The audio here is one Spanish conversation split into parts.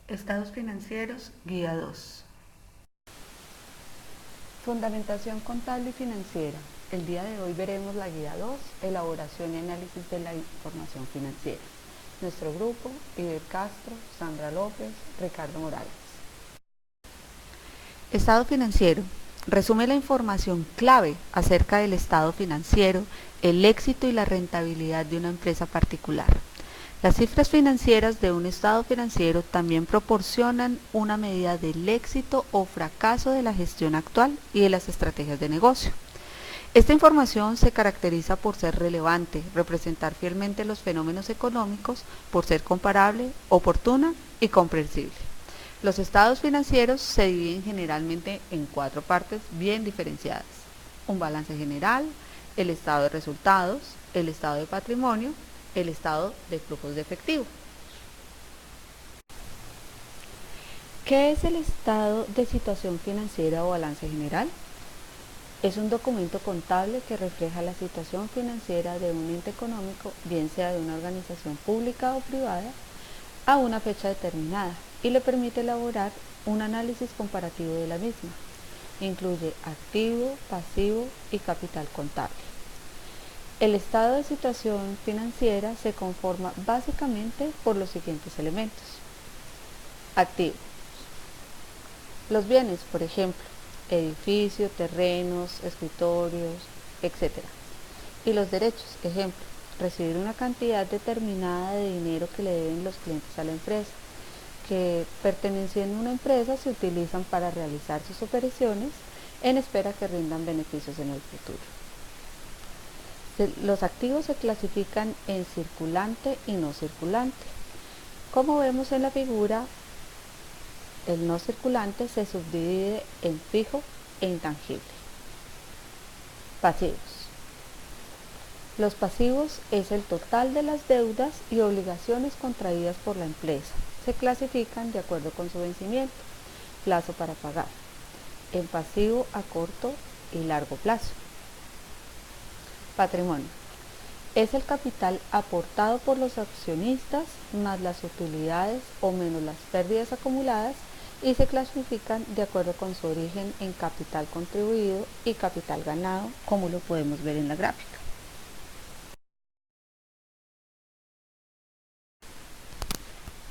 Estados financieros, guía 2. Fundamentación contable y financiera. El día de hoy veremos la guía 2, elaboración y análisis de la información financiera. Nuestro grupo, Iber Castro, Sandra López, Ricardo Morales. Estado financiero. Resume la información clave acerca del estado financiero, el éxito y la rentabilidad de una empresa particular. Las cifras financieras de un estado financiero también proporcionan una medida del éxito o fracaso de la gestión actual y de las estrategias de negocio. Esta información se caracteriza por ser relevante, representar fielmente los fenómenos económicos, por ser comparable, oportuna y comprensible. Los estados financieros se dividen generalmente en 4 partes bien diferenciadas: un balance general, el estado de resultados, el estado de patrimonio, el estado de flujos de efectivo. ¿Qué es el estado de situación financiera o balance general? Es un documento contable que refleja la situación financiera de un ente económico, bien sea de una organización pública o privada, a una fecha determinada y le permite elaborar un análisis comparativo de la misma. Incluye activo, pasivo y capital contable. El estado de situación financiera se conforma básicamente por los siguientes elementos. Activos. Los bienes, por ejemplo, edificios, terrenos, escritorios, etc. Y los derechos, ejemplo, recibir una cantidad determinada de dinero que le deben los clientes a la empresa, que perteneciendo a una empresa se utilizan para realizar sus operaciones en espera que rindan beneficios en el futuro. Los activos se clasifican en circulante y no circulante. Como vemos en la figura, el no circulante se subdivide en fijo e intangible. Pasivos. Los pasivos es el total de las deudas y obligaciones contraídas por la empresa. Se clasifican de acuerdo con su vencimiento, plazo para pagar, en pasivo a corto y largo plazo. Patrimonio. Es el capital aportado por los accionistas más las utilidades o menos las pérdidas acumuladas y se clasifican de acuerdo con su origen en capital contribuido y capital ganado, como lo podemos ver en la gráfica.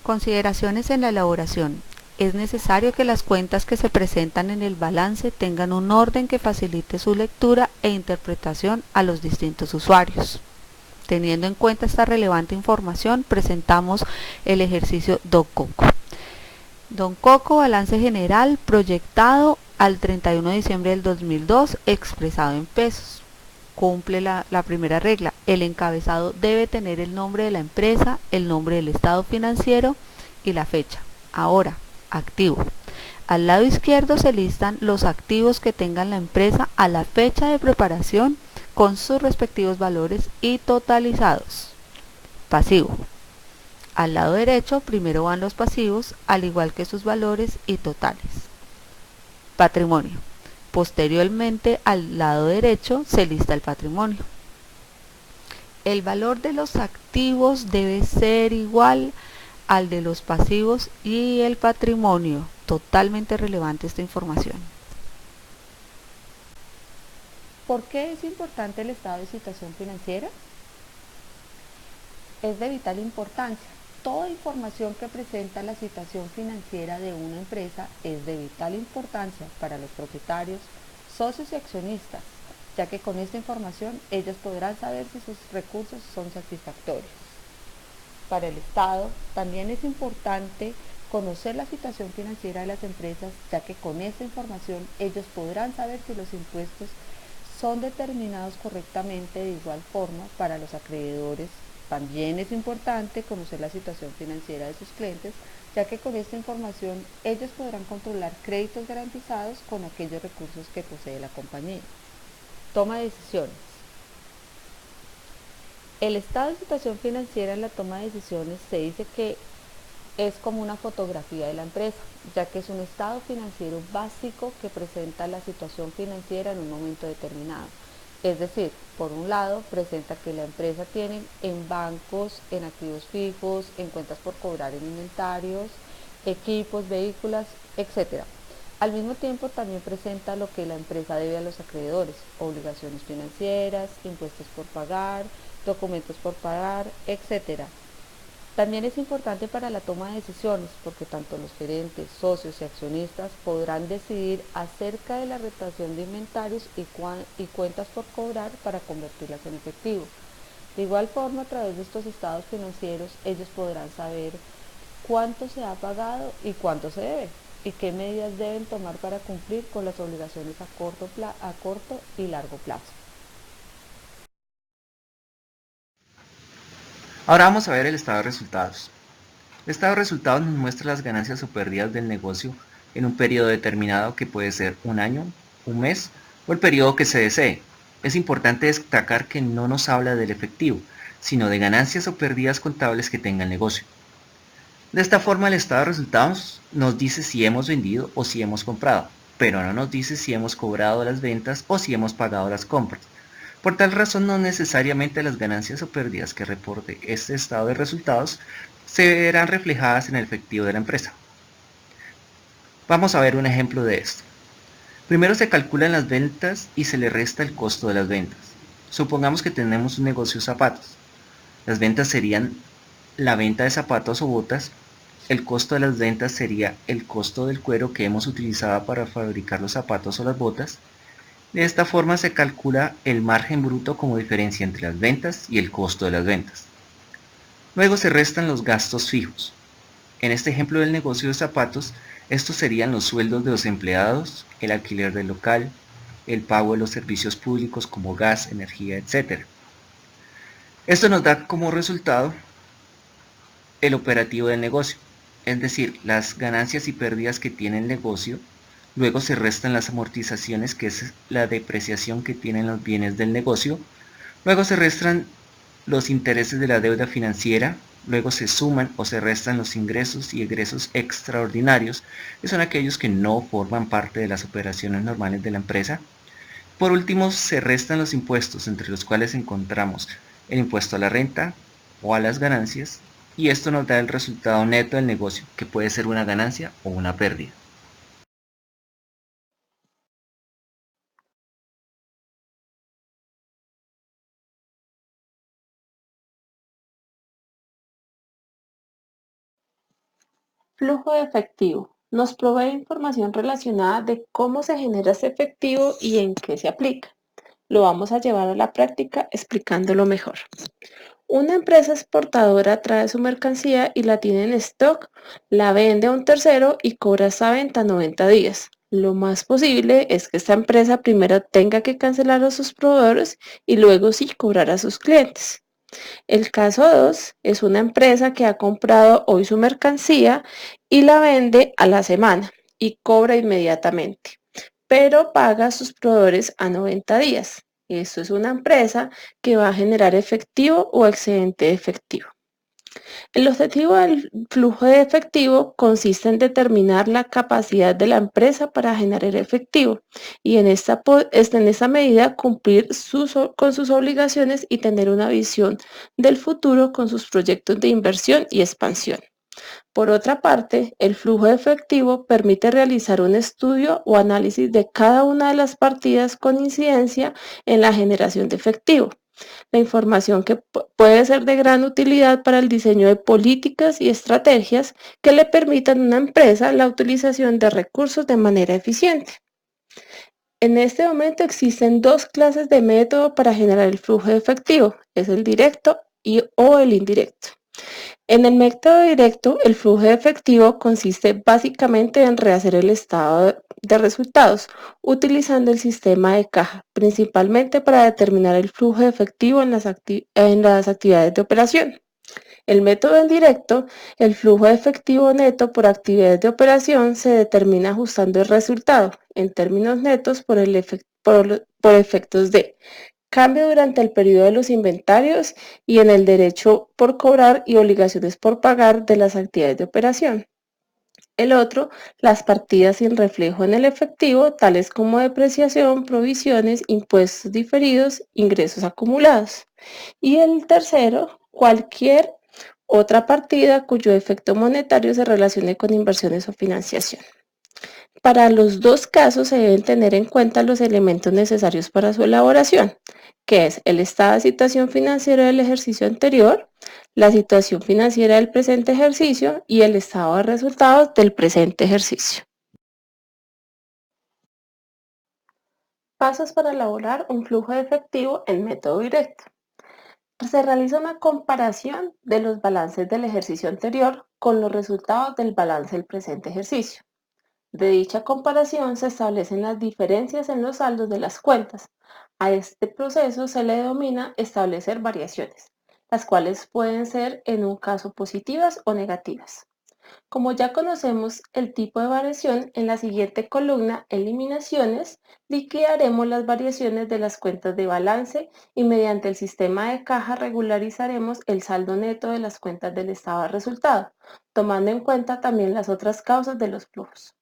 Consideraciones en la elaboración. Es necesario que las cuentas que se presentan en el balance tengan un orden que facilite su lectura e interpretación a los distintos usuarios. Teniendo en cuenta esta relevante información, presentamos el ejercicio Don Coco. Don Coco, balance general proyectado al 31 de diciembre del 2002, expresado en pesos. Cumple la primera regla: el encabezado debe tener el nombre de la empresa, el nombre del estado financiero y la fecha. Ahora, activo. Al lado izquierdo se listan los activos que tengan la empresa a la fecha de preparación con sus respectivos valores y totalizados. Pasivo. Al lado derecho primero van los pasivos, al igual que sus valores y totales. Patrimonio. Posteriormente, al lado derecho se lista el patrimonio. El valor de los activos debe ser igual al de los pasivos y el patrimonio. Totalmente relevante esta información. ¿Por qué es importante el estado de situación financiera? Es de vital importancia. Toda información que presenta la situación financiera de una empresa es de vital importancia para los propietarios, socios y accionistas, ya que con esta información ellos podrán saber si sus recursos son satisfactorios. Para el Estado también es importante conocer la situación financiera de las empresas, ya que con esta información ellos podrán saber si los impuestos son determinados correctamente. De igual forma, para los acreedores también es importante conocer la situación financiera de sus clientes, ya que con esta información ellos podrán controlar créditos garantizados con aquellos recursos que posee la compañía. Toma de decisiones. El estado de situación financiera en la toma de decisiones se dice que es como una fotografía de la empresa, ya que es un estado financiero básico que presenta la situación financiera en un momento determinado. Es decir, por un lado, presenta que la empresa tiene en bancos, en activos fijos, en cuentas por cobrar en inventarios, equipos, vehículos, etc. Al mismo tiempo también presenta lo que la empresa debe a los acreedores, obligaciones financieras, impuestos por pagar, documentos por pagar, etc. También es importante para la toma de decisiones porque tanto los gerentes, socios y accionistas podrán decidir acerca de la retención de inventarios y cuentas por cobrar para convertirlas en efectivo. De igual forma, a través de estos estados financieros, ellos podrán saber cuánto se ha pagado y cuánto se debe y qué medidas deben tomar para cumplir con las obligaciones a corto y largo plazo. Ahora vamos a ver el estado de resultados. El estado de resultados nos muestra las ganancias o pérdidas del negocio en un periodo determinado que puede ser un año, un mes o el periodo que se desee. Es importante destacar que no nos habla del efectivo, sino de ganancias o pérdidas contables que tenga el negocio. De esta forma, el estado de resultados nos dice si hemos vendido o si hemos comprado, pero no nos dice si hemos cobrado las ventas o si hemos pagado las compras. Por tal razón, no necesariamente las ganancias o pérdidas que reporte este estado de resultados se verán reflejadas en el efectivo de la empresa. Vamos a ver un ejemplo de esto. Primero se calculan las ventas y se le resta el costo de las ventas. Supongamos que tenemos un negocio de zapatos. Las ventas serían la venta de zapatos o botas. El costo de las ventas sería el costo del cuero que hemos utilizado para fabricar los zapatos o las botas. De esta forma se calcula el margen bruto como diferencia entre las ventas y el costo de las ventas. Luego se restan los gastos fijos. En este ejemplo del negocio de zapatos, estos serían los sueldos de los empleados, el alquiler del local, el pago de los servicios públicos como gas, energía, etc. Esto nos da como resultado el operativo del negocio, es decir, las ganancias y pérdidas que tiene el negocio. Luego se restan las amortizaciones, que es la depreciación que tienen los bienes del negocio. Luego se restan los intereses de la deuda financiera. Luego se suman o se restan los ingresos y egresos extraordinarios, que son aquellos que no forman parte de las operaciones normales de la empresa. Por último, se restan los impuestos, entre los cuales encontramos el impuesto a la renta o a las ganancias, y esto nos da el resultado neto del negocio, que puede ser una ganancia o una pérdida. Flujo de efectivo. Nos provee información relacionada de cómo se genera ese efectivo y en qué se aplica. Lo vamos a llevar a la práctica explicándolo mejor. Una empresa exportadora trae su mercancía y la tiene en stock, la vende a un tercero y cobra esa venta 90 días. Lo más posible es que esta empresa primero tenga que cancelar a sus proveedores y luego sí cobrar a sus clientes. El caso 2 es una empresa que ha comprado hoy su mercancía y la vende a la semana y cobra inmediatamente, pero paga a sus proveedores a 90 días. Esto es una empresa que va a generar efectivo o excedente de efectivo. El objetivo del flujo de efectivo consiste en determinar la capacidad de la empresa para generar efectivo y en esta medida cumplir con sus obligaciones y tener una visión del futuro con sus proyectos de inversión y expansión. Por otra parte, el flujo de efectivo permite realizar un estudio o análisis de cada una de las partidas con incidencia en la generación de efectivo. La información que puede ser de gran utilidad para el diseño de políticas y estrategias que le permitan a una empresa la utilización de recursos de manera eficiente. En este momento existen dos clases de método para generar el flujo de efectivo, es el directo o el indirecto. En el método directo, el flujo de efectivo consiste básicamente en rehacer el estado de resultados, utilizando el sistema de caja, principalmente para determinar el flujo de efectivo en las actividades de operación. El método indirecto, el flujo de efectivo neto por actividades de operación se determina ajustando el resultado en términos netos por efectos de cambio durante el periodo de los inventarios y en el derecho por cobrar y obligaciones por pagar de las actividades de operación. El otro, las partidas sin reflejo en el efectivo, tales como depreciación, provisiones, impuestos diferidos, ingresos acumulados. Y el tercero, cualquier Otra partida cuyo efecto monetario se relacione con inversiones o financiación. Para los dos casos se deben tener en cuenta los elementos necesarios para su elaboración, que es el estado de situación financiera del ejercicio anterior, la situación financiera del presente ejercicio y el estado de resultados del presente ejercicio. Pasos para elaborar un flujo de efectivo en método directo. Se realiza una comparación de los balances del ejercicio anterior con los resultados del balance del presente ejercicio. De dicha comparación se establecen las diferencias en los saldos de las cuentas. A este proceso se le denomina establecer variaciones, las cuales pueden ser en un caso positivas o negativas. Como ya conocemos el tipo de variación, en la siguiente columna, eliminaciones, liquidaremos las variaciones de las cuentas de balance y mediante el sistema de caja regularizaremos el saldo neto de las cuentas del estado de resultado, tomando en cuenta también las otras causas de los flujos.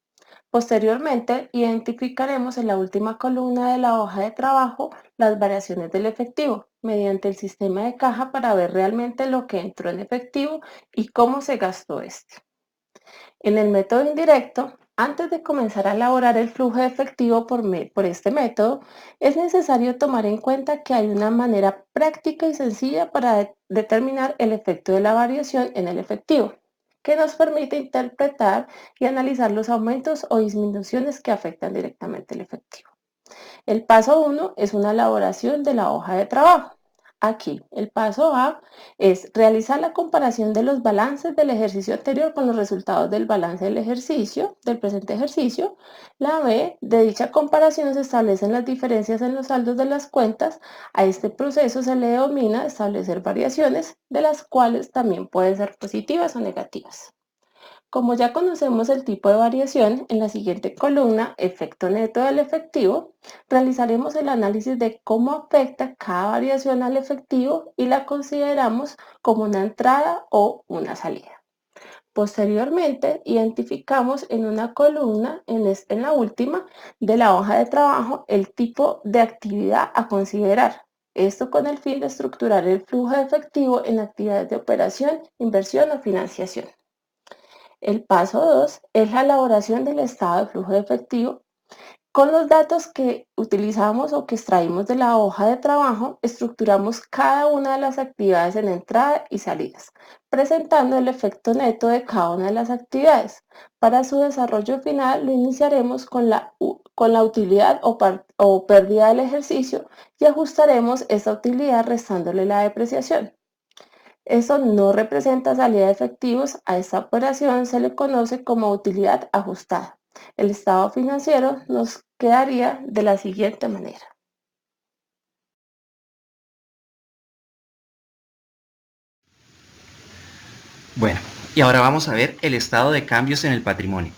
Posteriormente, identificaremos en la última columna de la hoja de trabajo las variaciones del efectivo mediante el sistema de caja para ver realmente lo que entró en efectivo y cómo se gastó este. En el método indirecto, antes de comenzar a elaborar el flujo de efectivo por este método, es necesario tomar en cuenta que hay una manera práctica y sencilla para determinar el efecto de la variación en el efectivo, que nos permite interpretar y analizar los aumentos o disminuciones que afectan directamente el efectivo. El paso 1 es una elaboración de la hoja de trabajo. Aquí, el paso A es realizar la comparación de los balances del ejercicio anterior con los resultados del balance del ejercicio, del presente ejercicio. La B, de dicha comparación se establecen las diferencias en los saldos de las cuentas. A este proceso se le denomina establecer variaciones, de las cuales también pueden ser positivas o negativas. Como ya conocemos el tipo de variación, en la siguiente columna, efecto neto del efectivo, realizaremos el análisis de cómo afecta cada variación al efectivo y la consideramos como una entrada o una salida. Posteriormente, identificamos en una columna, en la última de la hoja de trabajo, el tipo de actividad a considerar. Esto con el fin de estructurar el flujo de efectivo en actividades de operación, inversión o financiación. El paso 2 es la elaboración del estado de flujo de efectivo. Con los datos que utilizamos o que extraímos de la hoja de trabajo, estructuramos cada una de las actividades en entrada y salidas, presentando el efecto neto de cada una de las actividades. Para su desarrollo final, lo iniciaremos con la utilidad o pérdida del ejercicio y ajustaremos esa utilidad restándole la depreciación. Eso no representa salida de efectivos. A esta operación se le conoce como utilidad ajustada. El estado financiero nos quedaría de la siguiente manera. Bueno, y ahora vamos a ver el estado de cambios en el patrimonio.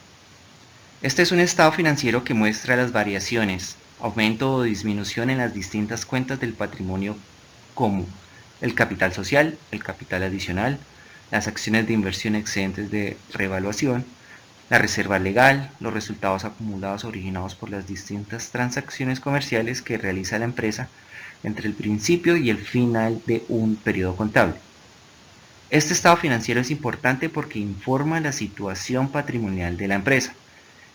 Este es un estado financiero que muestra las variaciones, aumento o disminución en las distintas cuentas del patrimonio como el capital social, el capital adicional, las acciones de inversión excedentes de revaluación, la reserva legal, los resultados acumulados originados por las distintas transacciones comerciales que realiza la empresa entre el principio y el final de un periodo contable. Este estado financiero es importante porque informa la situación patrimonial de la empresa,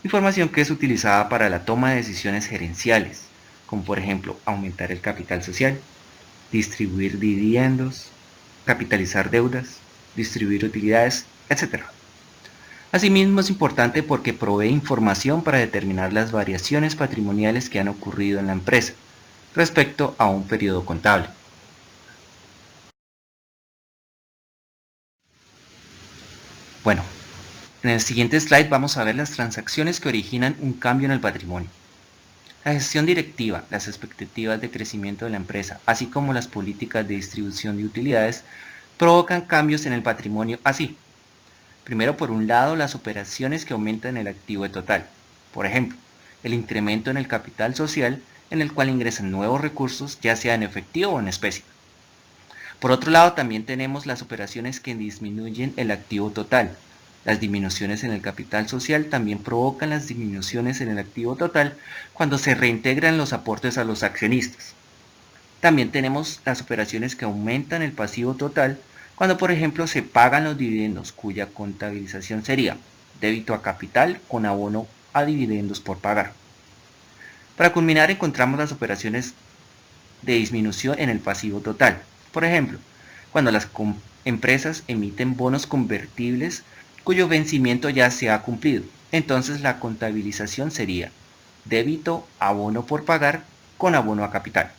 información que es utilizada para la toma de decisiones gerenciales, como por ejemplo aumentar el capital social, distribuir dividendos, capitalizar deudas, distribuir utilidades, etc. Asimismo es importante porque provee información para determinar las variaciones patrimoniales que han ocurrido en la empresa respecto a un periodo contable. Bueno, en el siguiente slide vamos a ver las transacciones que originan un cambio en el patrimonio. La gestión directiva, las expectativas de crecimiento de la empresa, así como las políticas de distribución de utilidades, provocan cambios en el patrimonio así. Primero, por un lado, las operaciones que aumentan el activo total. Por ejemplo, el incremento en el capital social, en el cual ingresan nuevos recursos, ya sea en efectivo o en especie. Por otro lado, también tenemos las operaciones que disminuyen el activo total. Las disminuciones en el capital social también provocan las disminuciones en el activo total cuando se reintegran los aportes a los accionistas. También tenemos las operaciones que aumentan el pasivo total, cuando por ejemplo se pagan los dividendos, cuya contabilización sería débito a capital con abono a dividendos por pagar. Para culminar encontramos las operaciones de disminución en el pasivo total. Por ejemplo, cuando las empresas emiten bonos convertibles cuyo vencimiento ya se ha cumplido, entonces la contabilización sería débito abono por pagar con abono a capital.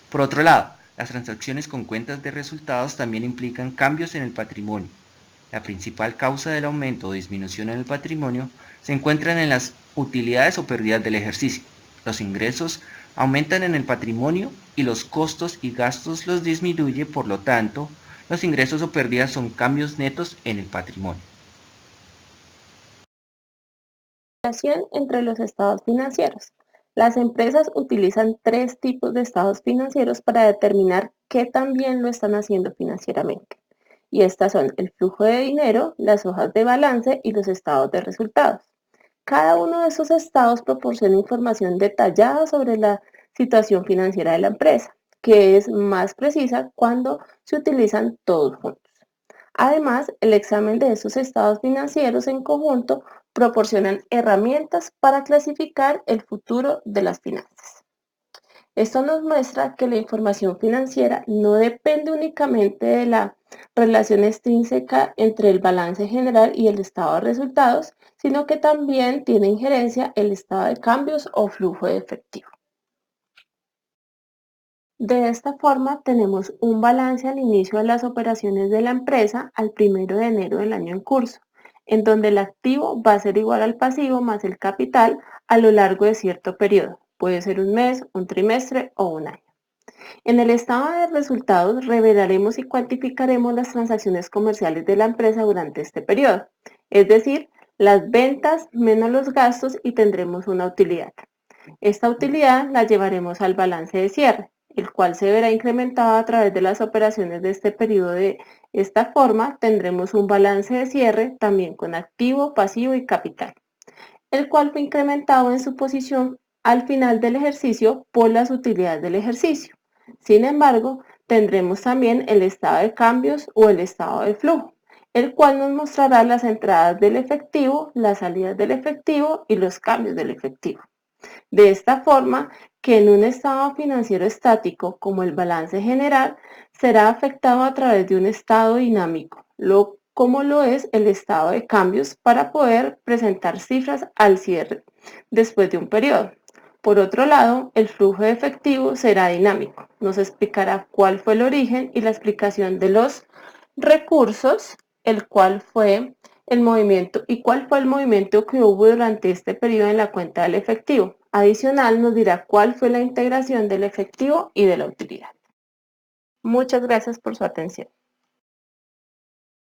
Por otro lado, las transacciones con cuentas de resultados también implican cambios en el patrimonio. La principal causa del aumento o disminución en el patrimonio se encuentran en las utilidades o pérdidas del ejercicio. Los ingresos aumentan en el patrimonio y los costos y gastos los disminuye, por lo tanto, los ingresos o pérdidas son cambios netos en el patrimonio. Relación entre los estados financieros. Las empresas utilizan tres tipos de estados financieros para determinar qué tan bien lo están haciendo financieramente. Y estas son el flujo de dinero, las hojas de balance y los estados de resultados. Cada uno de esos estados proporciona información detallada sobre la situación financiera de la empresa, que es más precisa cuando se utilizan todos juntos. Además, el examen de estos estados financieros en conjunto proporcionan herramientas para clasificar el futuro de las finanzas. Esto nos muestra que la información financiera no depende únicamente de la relación extrínseca entre el balance general y el estado de resultados, sino que también tiene injerencia el estado de cambios o flujo de efectivo. De esta forma, tenemos un balance al inicio de las operaciones de la empresa al 1 de enero del año en curso, en donde el activo va a ser igual al pasivo más el capital a lo largo de cierto periodo. Puede ser un mes, un trimestre o un año. En el estado de resultados revelaremos y cuantificaremos las transacciones comerciales de la empresa durante este periodo, es decir, las ventas menos los gastos, y tendremos una utilidad. Esta utilidad la llevaremos al balance de cierre, el cual se verá incrementado a través de las operaciones de este periodo. De esta forma tendremos un balance de cierre también con activo, pasivo y capital, el cual fue incrementado en su posición al final del ejercicio por las utilidades del ejercicio. Sin embargo, tendremos también el estado de cambios o el estado de flujo, el cual nos mostrará las entradas del efectivo, las salidas del efectivo y los cambios del efectivo. De esta forma, que en un estado financiero estático como el balance general será afectado a través de un estado dinámico, como lo es el estado de cambios, para poder presentar cifras al cierre después de un periodo. Por otro lado, el flujo de efectivo será dinámico. Nos explicará cuál fue el origen y la explicación de los recursos, el cual fue el movimiento y cuál fue el movimiento que hubo durante este periodo en la cuenta del efectivo. Adicional, nos dirá cuál fue la integración del efectivo y de la utilidad. Muchas gracias por su atención.